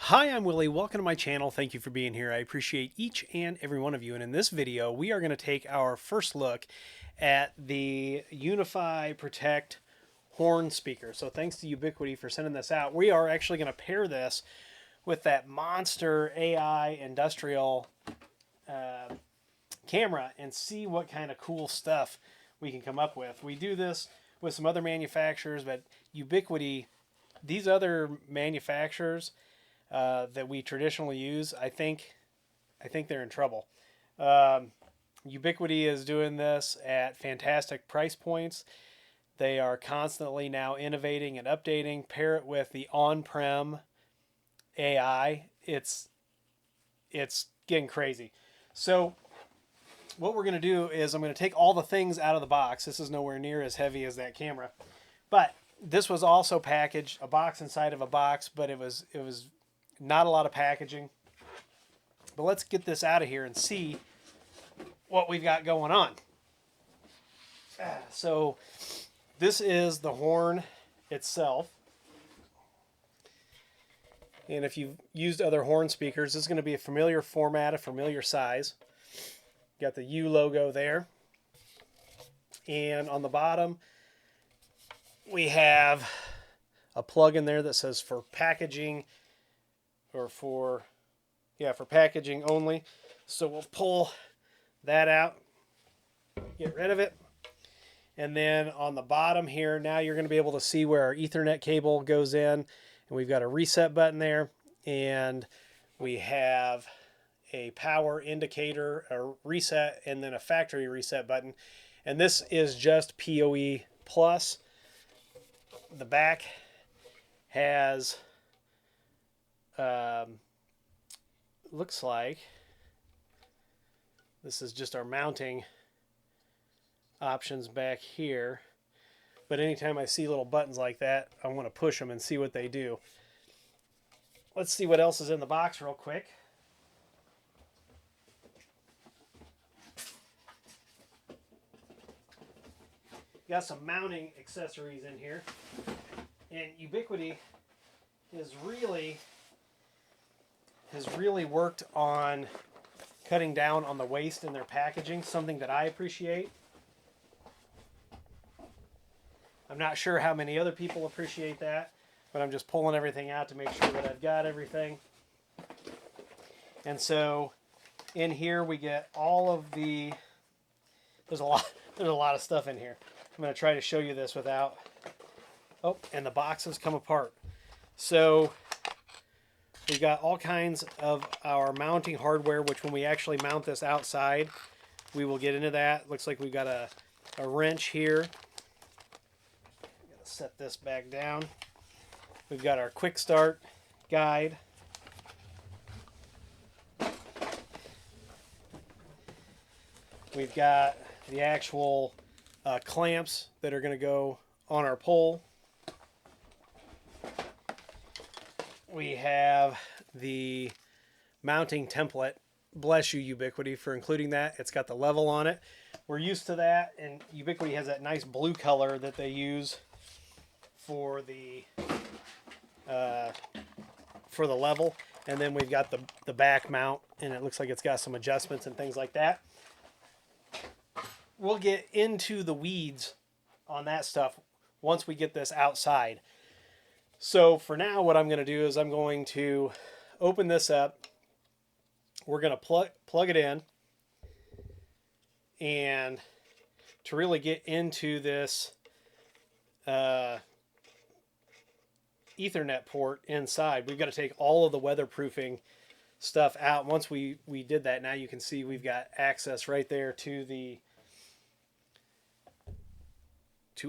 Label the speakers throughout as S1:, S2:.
S1: Hi, I'm Willie. Welcome to my channel. Thank you for being here. I appreciate each and every one of you. And in this video, we are going to take our first look at the UniFi Protect horn speaker. So thanks to Ubiquiti for sending this out. We are actually going to pair this with that monster AI industrial camera and see what kind of cool stuff we can come up with. We do this with some other manufacturers, but Ubiquiti, these other manufacturers that we traditionally use, I think they're in trouble. Ubiquiti is doing this at fantastic price points. They are constantly now innovating and updating. Pair it with the on-prem AI, it's getting crazy. So what we're going to do is I'm going to take all the things out of the box. This is nowhere near as heavy as that camera, but this was also packaged, a box inside of a box, but it was not a lot of packaging. But let's get this out of here and see what we've got going on. So this is the horn itself. And if you've used other horn speakers, this is going to be a familiar format, a familiar size. Got the U logo there. And on the bottom, we have a plug in there that says for packaging, or for packaging only. So we'll pull that out, get rid of it. And then on the bottom here, now you're going to be able to see where our Ethernet cable goes in. And we've got a reset button there. And we have a power indicator, a reset, and then a factory reset button. And this is just PoE plus. The back has looks like this is just our mounting options back here, but anytime I see little buttons like that, I want to push them and see what they do. Let's see what else is in the box real quick. Got some mounting accessories in here, and Ubiquiti has really worked on cutting down on the waste in their packaging, something that I appreciate. I'm not sure how many other people appreciate that, but I'm just pulling everything out to make sure that I've got everything. And so in here we get all of the, there's a lot of stuff in here. I'm going to try to show you this without, oh, and the boxes come apart. So we've got all kinds of our mounting hardware, which when we actually mount this outside, we will get into that. Looks like we've got a wrench here. I'm going to set this back down. We've got our quick start guide. We've got the actual clamps that are going to go on our pole. We have the mounting template. Bless you, Ubiquiti, for including that. It's got the level on it. We're used to that, and Ubiquiti has that nice blue color that they use for the level. And then we've got the back mount, and it looks like it's got some adjustments and things like that. We'll get into the weeds on that stuff once we get this outside. So for now, what I'm going to do is I'm going to open this up. We're going to plug it in. And to really get into this Ethernet port inside, we've got to take all of the weatherproofing stuff out. Once we did that, now you can see we've got access right there to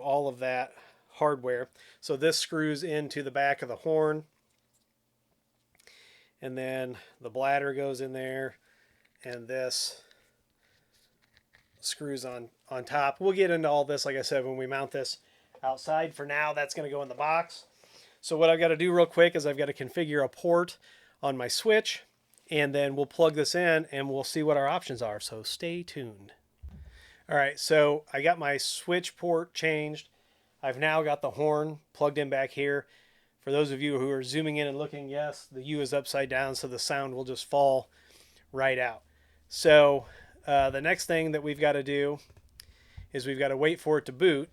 S1: all of that hardware. So this screws into the back of the horn, and then the bladder goes in there, and this screws on top. We'll get into all this, like I said, when we mount this outside. For now, that's going to go in the box. So what I've got to do real quick is I've got to configure a port on my switch, and then we'll plug this in and we'll see what our options are. So stay tuned. All right, so I got my switch port changed. I've now got the horn plugged in back here. For those of you who are zooming in and looking, yes, the U is upside down, so the sound will just fall right out. So the next thing that we've got to do is we've got to wait for it to boot,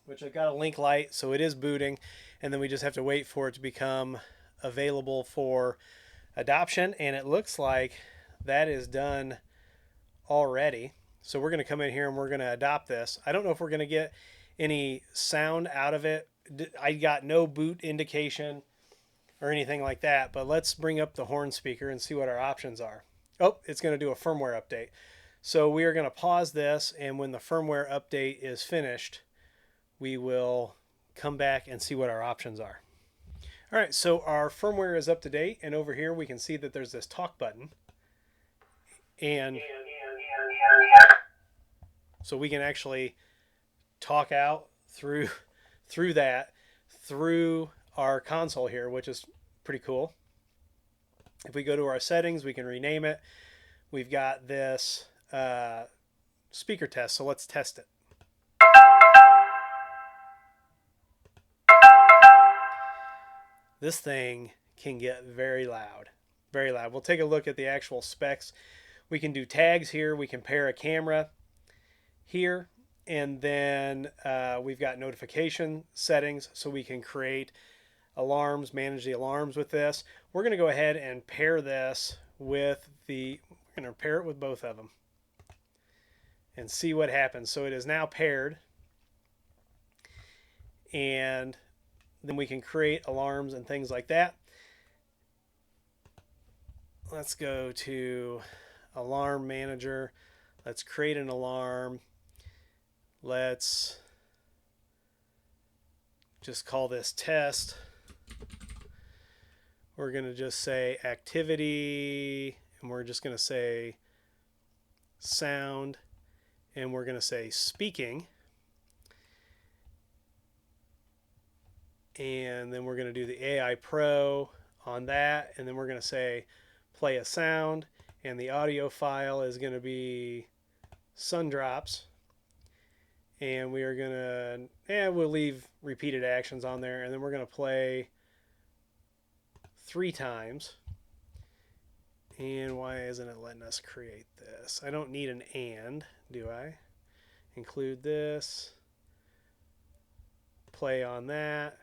S1: which I've got a link light, so it is booting, and then we just have to wait for it to become available for adoption, and it looks like that is done already. So we're going to come in here and we're going to adopt this. I don't know if we're going to get any sound out of it. I got no boot indication or anything like that, but let's bring up the horn speaker and see what our options are. Oh, it's going to do a firmware update. So we are going to pause this, and when the firmware update is finished, we will come back and see what our options are. All right, so our firmware is up to date, and over here we can see that there's this talk button. And so we can actually talk out through our console here, which is pretty cool. If we go to our settings, we can rename it. We've got this speaker test, so let's test it. This thing can get very loud, very loud. We'll take a look at the actual specs. We can do tags here. We can pair a camera here, and then we've got notification settings, so we can create alarms, manage the alarms with this. We're going to go ahead and pair this with we're going to pair it with both of them and see what happens. So it is now paired, and then we can create alarms and things like that. Let's go to Alarm Manager. Let's create an alarm. Let's just call this test. We're going to just say activity, and we're just going to say sound, and we're going to say speaking. And then we're going to do the AI Pro on that, and then we're going to say play a sound, and the audio file is going to be sun drops, and we are going to we'll leave repeated actions on there, and then we're going to play 3 times. And why isn't it letting us create this? I don't need an and, do I? Include this, play on that,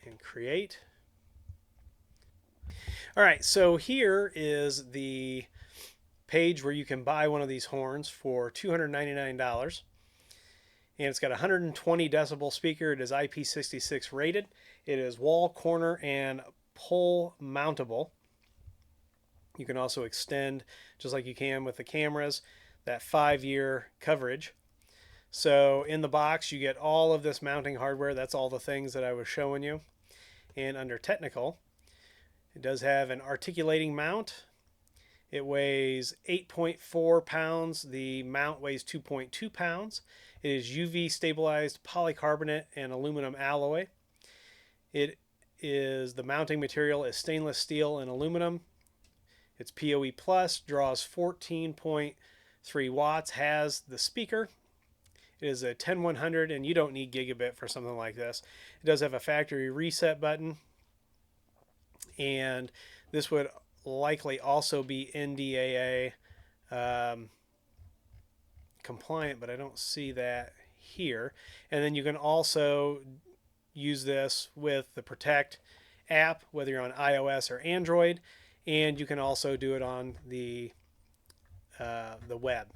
S1: and create. All right, so here is the page where you can buy one of these horns for $299. And it's got a 120 decibel speaker. It is IP66 rated. It is wall, corner, and pole mountable. You can also extend, just like you can with the cameras, that 5-year coverage. So in the box, you get all of this mounting hardware. That's all the things that I was showing you. And under technical, it does have an articulating mount. It weighs 8.4 pounds. The mount weighs 2.2 pounds. It is UV stabilized polycarbonate and aluminum alloy. The mounting material is stainless steel and aluminum. It's PoE plus, draws 14.3 watts, has the speaker. It is a 10100, and you don't need gigabit for something like this. It does have a factory reset button, and this would likely also be NDAA compliant, but I don't see that here. And then you can also use this with the Protect app, whether you're on iOS or Android, and you can also do it on the web.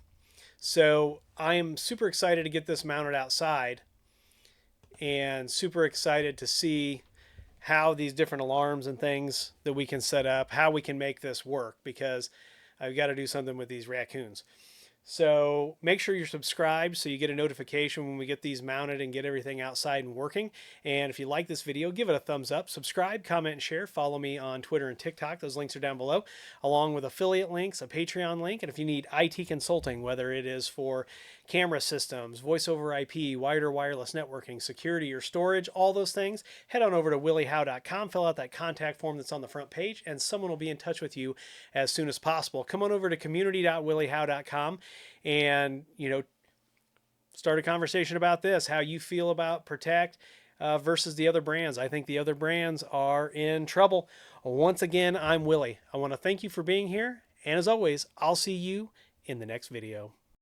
S1: So I am super excited to get this mounted outside, and super excited to see how these different alarms and things that we can set up, how we can make this work, because I've got to do something with these raccoons. So make sure you're subscribed so you get a notification when we get these mounted and get everything outside and working. And if you like this video, give it a thumbs up, subscribe, comment, and share. Follow me on Twitter and TikTok. Those links are down below, along with affiliate links, a Patreon link. And if you need IT consulting, whether it is for camera systems, voice over IP, wired or wireless networking, security, or storage, all those things, head on over to williehowe.com, fill out that contact form that's on the front page, and someone will be in touch with you as soon as possible. Come on over to community.williehowe.com and, start a conversation about this, how you feel about Protect, versus the other brands. I think the other brands are in trouble. Once again, I'm Willie. I want to thank you for being here. And as always, I'll see you in the next video.